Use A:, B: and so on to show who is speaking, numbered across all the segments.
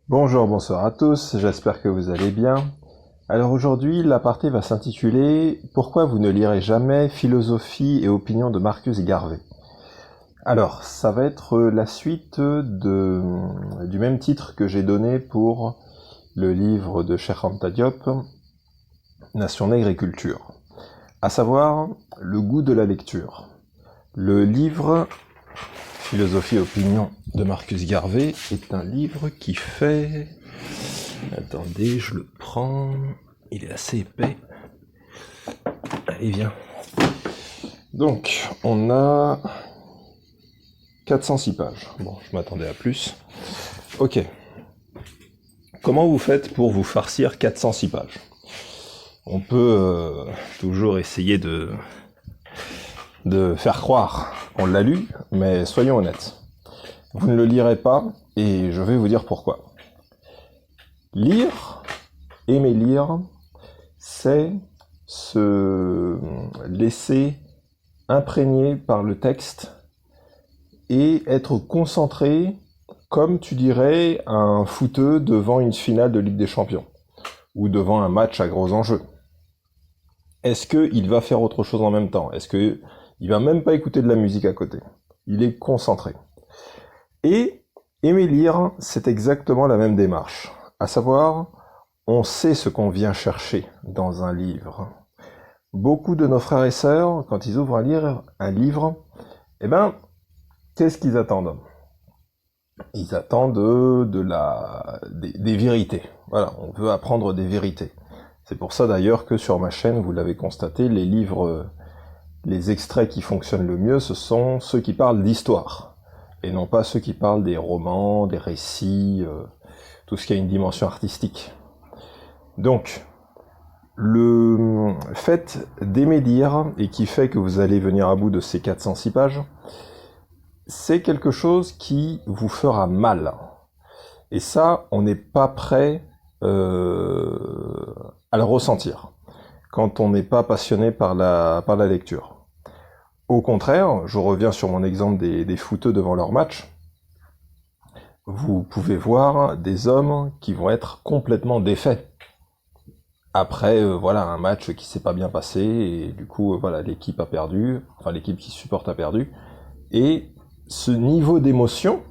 A: Bonjour, bonsoir à tous, j'espère que vous allez bien. Alors aujourd'hui, la partie va s'intituler « Pourquoi vous ne lirez jamais Philosophie et opinion de Marcus Garvey ?» Alors, ça va être la suite du même titre que j'ai donné pour le livre de Cheikh Anta Diop, Nation Nègre et Culture, à savoir le goût de la lecture. Le livre Philosophie et opinion de Marcus Garvey est un livre qui fait... Attendez, je le prends... Il est assez épais. Allez, viens. Donc, on a 406 pages. Bon, je m'attendais à plus. Ok. Comment vous faites pour vous farcir 406 pages? On peut toujours essayer de faire croire qu'on l'a lu, mais soyons honnêtes. Vous ne le lirez pas, et je vais vous dire pourquoi. Lire, aimer lire, c'est se laisser imprégner par le texte et être concentré comme tu dirais un footeux devant une finale de Ligue des Champions ou devant un match à gros enjeux. Est-ce qu'il va faire autre chose en même temps? Est-ce qu'il va même pas écouter de la musique à côté? Il est concentré. Et aimer lire, c'est exactement la même démarche. À savoir, on sait ce qu'on vient chercher dans un livre. Beaucoup de nos frères et sœurs, quand ils ouvrent un livre, eh ben, qu'est-ce qu'ils attendent? Ils attendent des vérités. Voilà, on veut apprendre des vérités. C'est pour ça d'ailleurs que sur ma chaîne, vous l'avez constaté, les livres, les extraits qui fonctionnent le mieux, ce sont ceux qui parlent d'histoire, et non pas ceux qui parlent des romans, des récits, tout ce qui a une dimension artistique. Donc, le fait d'aimer lire, et qui fait que vous allez venir à bout de ces 406 pages, c'est quelque chose qui vous fera mal. Et ça, on n'est pas prêt à le ressentir, quand on n'est pas passionné par la lecture. Au contraire, je reviens sur mon exemple des footeux devant leur match, vous pouvez voir des hommes qui vont être complètement défaits après voilà un match qui s'est pas bien passé et du coup voilà l'équipe a perdu, enfin l'équipe qui supporte a perdu, et ce niveau d'émotion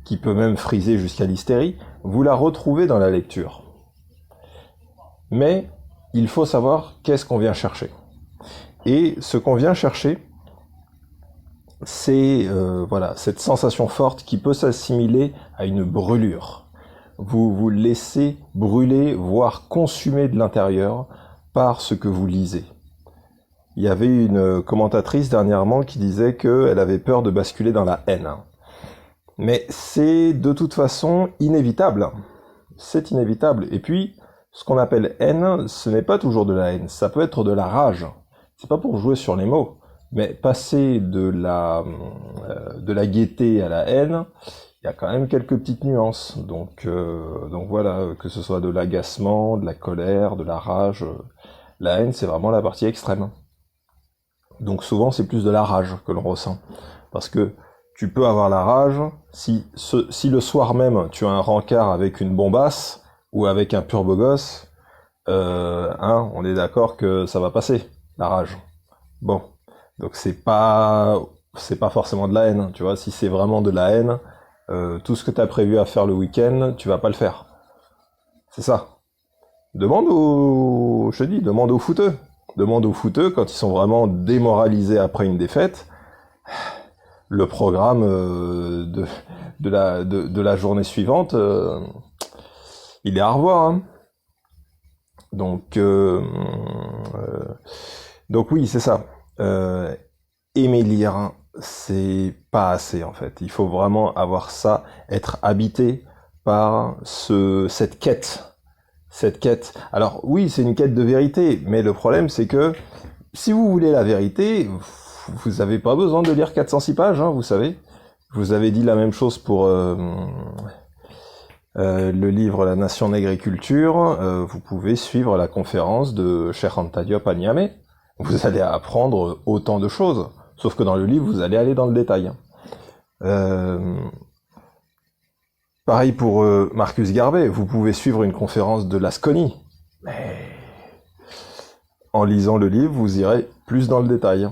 A: qui peut même friser jusqu'à l'hystérie, vous la retrouvez dans la lecture. Mais il faut savoir qu'est-ce qu'on vient chercher. Et ce qu'on vient chercher, c'est voilà cette sensation forte qui peut s'assimiler à une brûlure. Vous vous laissez brûler, voire consumer de l'intérieur par ce que vous lisez. Il y avait une commentatrice dernièrement qui disait qu'elle avait peur de basculer dans la haine. Mais c'est de toute façon inévitable. C'est inévitable. Et puis, ce qu'on appelle haine, ce n'est pas toujours de la haine. Ça peut être de la rage. C'est pas pour jouer sur les mots. Mais passer de la gaieté à la haine, il y a quand même quelques petites nuances. Donc voilà, que ce soit de l'agacement, de la colère, de la rage, la haine, c'est vraiment la partie extrême. Donc souvent, c'est plus de la rage que l'on ressent. Parce que tu peux avoir la rage, si le soir même, tu as un rencard avec une bombasse, ou avec un pur beau gosse, on est d'accord que ça va passer, la rage. Bon. Donc c'est pas forcément de la haine, tu vois. Si c'est vraiment de la haine, tout ce que tu as prévu à faire le week-end, tu vas pas le faire. C'est ça. Demande aux footeux. Demande aux footeux quand ils sont vraiment démoralisés après une défaite. Le programme de la journée suivante, il est à revoir. Hein. Donc oui, c'est ça. Aimer lire, c'est pas assez en fait. Il faut vraiment avoir ça, être habité par cette quête. Cette quête. Alors oui, c'est une quête de vérité, mais le problème c'est que si vous voulez la vérité, vous n'avez pas besoin de lire 406 pages, hein, vous savez. Je vous avais dit la même chose pour le livre La Nation Nègre et Culture. Vous pouvez suivre la conférence de Cheikh Anta Diop à Niamey. Vous allez apprendre autant de choses. Sauf que dans le livre, vous allez aller dans le détail. Pareil pour Marcus Garvey, vous pouvez suivre une conférence de Lasconi, mais en lisant le livre, vous irez plus dans le détail.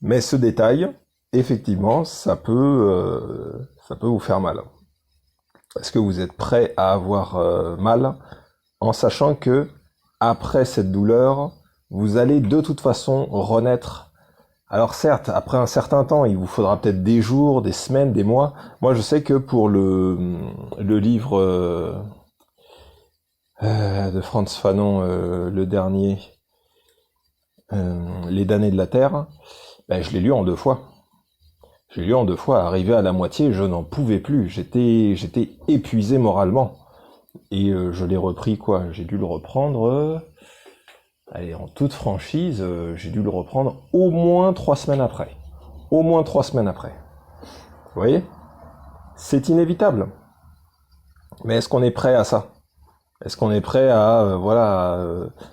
A: Mais ce détail, effectivement, ça peut vous faire mal. Est-ce que vous êtes prêt à avoir mal en sachant que après cette douleur, vous allez de toute façon renaître? Alors certes, après un certain temps, il vous faudra peut-être des jours, des semaines, des mois. Moi, je sais que pour le livre de Frantz Fanon, le dernier, Les damnés de la Terre, ben, je l'ai lu en 2 fois. J'ai lu en 2 fois, arrivé à la moitié, je n'en pouvais plus. J'étais épuisé moralement. Et je l'ai repris quoi? J'ai dû le reprendre... allez, en toute franchise, j'ai dû le reprendre au moins 3 semaines après. Au moins 3 semaines après. Vous voyez? C'est inévitable. Mais est-ce qu'on est prêt à ça? Est-ce qu'on est prêt à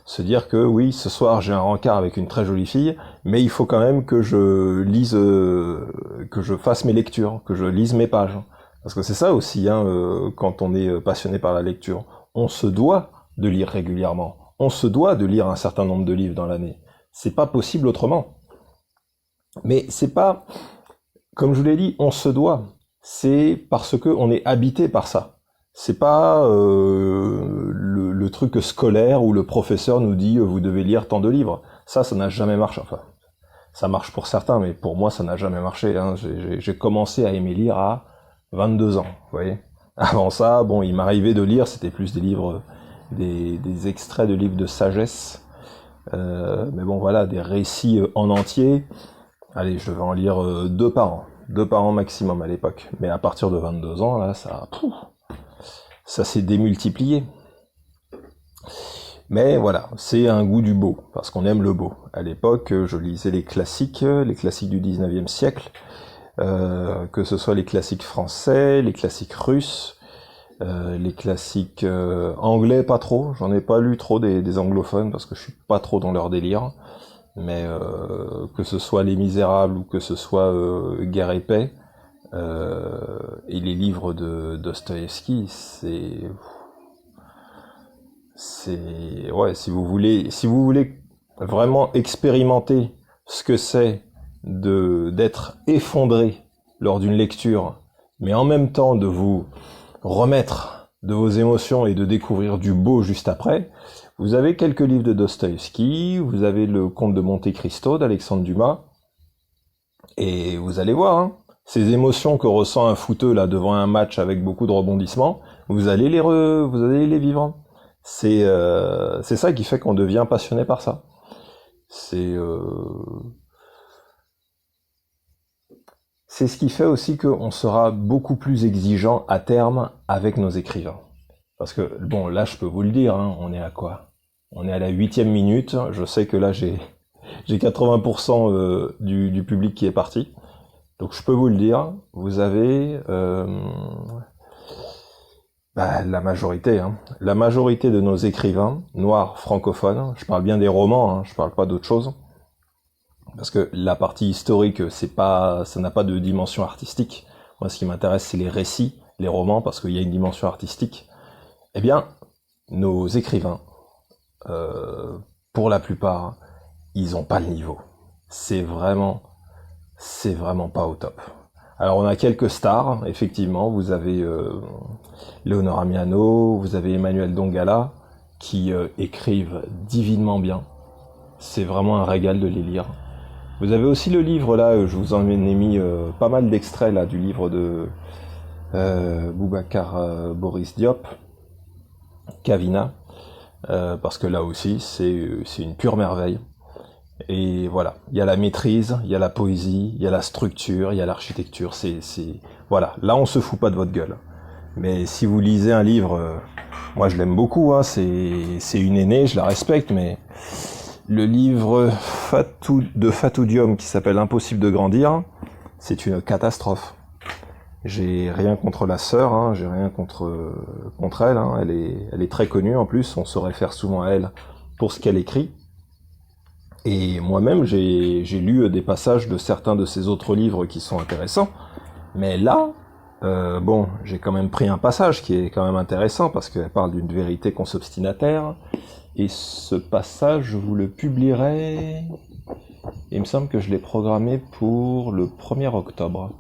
A: se dire que oui, ce soir j'ai un rencard avec une très jolie fille, mais il faut quand même que je lise, que je fasse mes lectures, que je lise mes pages. Parce que c'est ça aussi, quand on est passionné par la lecture. On se doit de lire régulièrement. On se doit de lire un certain nombre de livres dans l'année. C'est pas possible autrement. Mais c'est pas, comme je vous l'ai dit, on se doit. C'est parce que on est habité par ça. C'est pas le truc scolaire où le professeur nous dit vous devez lire tant de livres. Ça n'a jamais marché. Enfin, ça marche pour certains, mais pour moi, ça n'a jamais marché. J'ai commencé à aimer lire à 22 ans. Vous voyez. Avant ça, bon, il m'arrivait de lire, c'était plus des livres, des extraits de livres de sagesse. Mais bon, voilà, des récits en entier. Allez, je devais en lire 2 par an. 2 par an maximum à l'époque. Mais à partir de 22 ans, là, ça s'est démultiplié. Mais voilà, c'est un goût du beau, parce qu'on aime le beau. À l'époque, je lisais les classiques du 19e siècle, que ce soit les classiques français, les classiques russes, les classiques anglais, pas trop. J'en ai pas lu trop des anglophones, parce que je suis pas trop dans leur délire. Mais que ce soit Les Misérables ou que ce soit Guerre et Paix, et les livres de Dostoïevski, ouais, si vous voulez vraiment expérimenter ce que c'est d'être effondré lors d'une lecture, mais en même temps de vous remettre de vos émotions et de découvrir du beau juste après, vous avez quelques livres de Dostoïevski, vous avez le Comte de Monte Cristo d'Alexandre Dumas, et vous allez voir, ces émotions que ressent un footeux là devant un match avec beaucoup de rebondissements, vous allez les vivre. C'est ça qui fait qu'on devient passionné par ça. C'est ce qui fait aussi qu'on sera beaucoup plus exigeant à terme avec nos écrivains. Parce que, bon, là, je peux vous le dire, on est à quoi? On est à la 8e minute. Je sais que là, j'ai 80% du public qui est parti. Donc, je peux vous le dire, vous avez la majorité. La majorité de nos écrivains noirs francophones, je parle bien des romans, je parle pas d'autre chose, parce que la partie historique, ça n'a pas de dimension artistique. Moi, ce qui m'intéresse, c'est les récits, les romans, parce qu'il y a une dimension artistique. Eh bien, nos écrivains, pour la plupart, ils ont pas le niveau. C'est vraiment pas au top. Alors, on a quelques stars, effectivement. Vous avez Léonore Amiano, vous avez Emmanuel Dongala, qui écrivent divinement bien. C'est vraiment un régal de les lire. Vous avez aussi le livre, là, je vous en ai mis pas mal d'extraits, là, du livre de Boubacar Boris Diop, Kavina, parce que là aussi, c'est une pure merveille. Et voilà, il y a la maîtrise, il y a la poésie, il y a la structure, il y a l'architecture, voilà, là on se fout pas de votre gueule. Mais si vous lisez un livre, moi je l'aime beaucoup, c'est une aînée, je la respecte, mais le livre de Fatou Diom qui s'appelle Impossible de grandir, c'est une catastrophe. J'ai rien contre la sœur, j'ai rien contre elle, elle est très connue en plus, on se réfère souvent à elle pour ce qu'elle écrit. Et moi-même, j'ai lu des passages de certains de ses autres livres qui sont intéressants, Mais là, bon, j'ai quand même pris un passage qui est quand même intéressant parce qu'elle parle d'une vérité consubstantiaire. Et ce passage, je vous le publierai. Il me semble que je l'ai programmé pour le 1er octobre.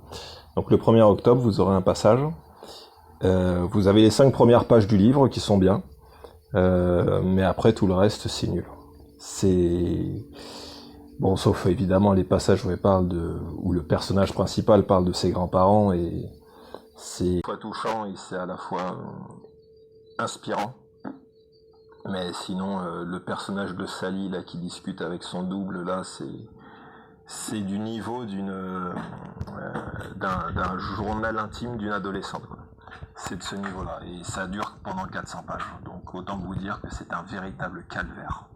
A: Donc le 1er octobre, vous aurez un passage. Vous avez les 5 premières pages du livre qui sont bien. Mais après, tout le reste, c'est nul. C'est... Bon, sauf évidemment les passages où le personnage principal parle de ses grands-parents et c'est à la fois touchant et c'est à la fois inspirant. Mais sinon, le personnage de Sally là qui discute avec son double là, c'est du niveau d'un journal intime d'une adolescente, quoi. C'est de ce niveau-là et ça dure pendant 400 pages. Donc autant vous dire que c'est un véritable calvaire.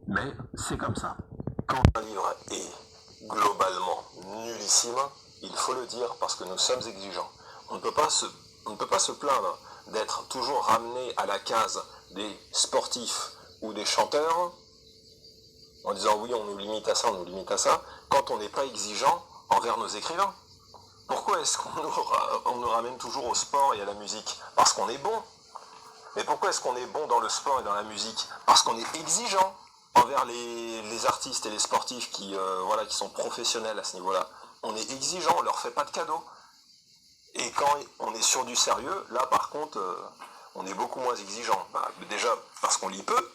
A: Mais c'est comme ça. Quand un livre est globalement nullissime, il faut le dire parce que nous sommes exigeants. On ne peut pas se plaindre d'être toujours ramené à la case des sportifs ou des chanteurs en disant oui, on nous limite à ça, quand on n'est pas exigeant envers nos écrivains. Pourquoi est-ce qu'on nous ramène toujours au sport et à la musique? Parce qu'on est bon. Mais pourquoi est-ce qu'on est bon dans le sport et dans la musique? Parce qu'on est exigeant envers les artistes et les sportifs qui sont professionnels à ce niveau-là. On est exigeant, on leur fait pas de cadeaux. Et quand on est sur du sérieux, là par contre, on est beaucoup moins exigeant. Déjà parce qu'on lit peu,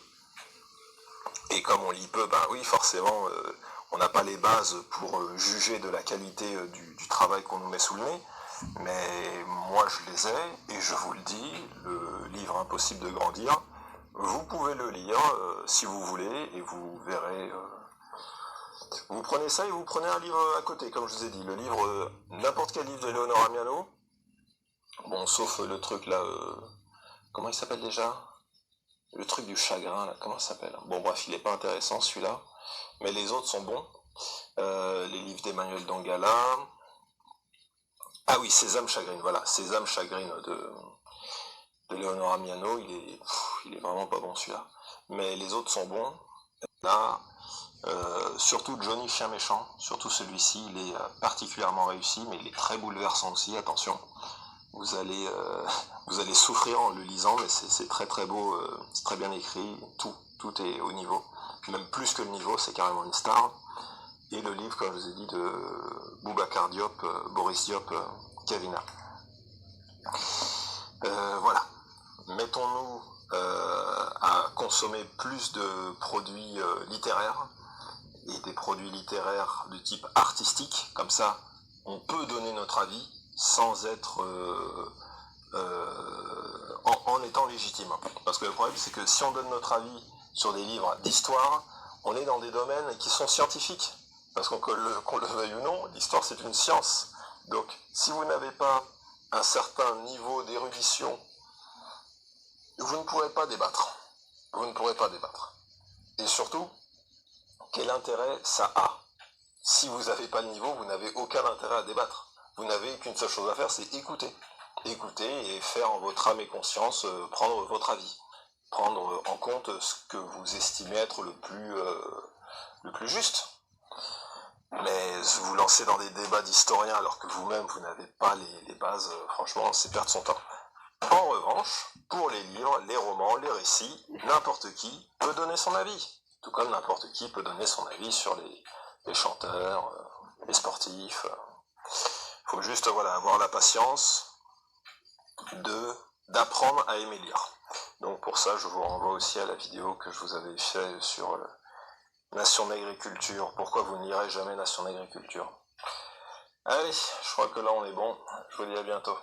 A: et comme on lit peu, oui, forcément, on n'a pas les bases pour juger de la qualité du travail qu'on nous met sous le nez. Mais moi je les ai, et je vous le dis, le livre Impossible de grandir, vous pouvez le lire si vous voulez, et vous verrez. Vous prenez ça et vous prenez un livre à côté, comme je vous ai dit, le livre, n'importe quel livre de Leonora Miano, bon, sauf le truc là, comment il s'appelle déjà? Le truc du chagrin, là, comment ça s'appelle? Bon, bref, il est pas intéressant celui-là, mais les autres sont bons. Les livres d'Emmanuel Dangala. Ah oui, Sésame Chagrine, voilà, Sésame Chagrine de Leonora Miano, il est vraiment pas bon celui-là. Mais les autres sont bons. Là, surtout Johnny Chien Méchant, surtout celui-ci, il est particulièrement réussi, mais il est très bouleversant aussi, attention. Vous allez souffrir en le lisant, mais c'est très très beau, c'est très bien écrit, tout est au niveau. Même plus que le niveau, c'est carrément une star. Et le livre, comme je vous ai dit, de Boubacar Diop, Boris Diop, Kavina. Voilà. Mettons-nous à consommer plus de produits littéraires, et des produits littéraires de type artistique, comme ça, on peut donner notre avis sans être en étant légitime. Parce que le problème, c'est que si on donne notre avis sur des livres d'histoire, on est dans des domaines qui sont scientifiques. Parce qu'on le veuille ou non, l'histoire c'est une science. Donc, si vous n'avez pas un certain niveau d'érudition, vous ne pourrez pas débattre. Vous ne pourrez pas débattre. Et surtout, quel intérêt ça a? Si vous n'avez pas le niveau, vous n'avez aucun intérêt à débattre. Vous n'avez qu'une seule chose à faire, c'est écouter. Écouter et faire en votre âme et conscience prendre votre avis. Prendre en compte ce que vous estimez être le plus juste. Mais vous lancer dans des débats d'historiens alors que vous-même vous n'avez pas les bases, franchement, c'est perdre son temps. En revanche, pour les livres, les romans, les récits, n'importe qui peut donner son avis. Tout comme n'importe qui peut donner son avis sur les chanteurs, les sportifs. Faut juste avoir la patience d'apprendre à aimer lire. Donc pour ça, je vous renvoie aussi à la vidéo que je vous avais fait sur Nation d'agriculture. Pourquoi vous ne lirez jamais Nation d'agriculture? Allez, je crois que là on est bon. Je vous dis à bientôt.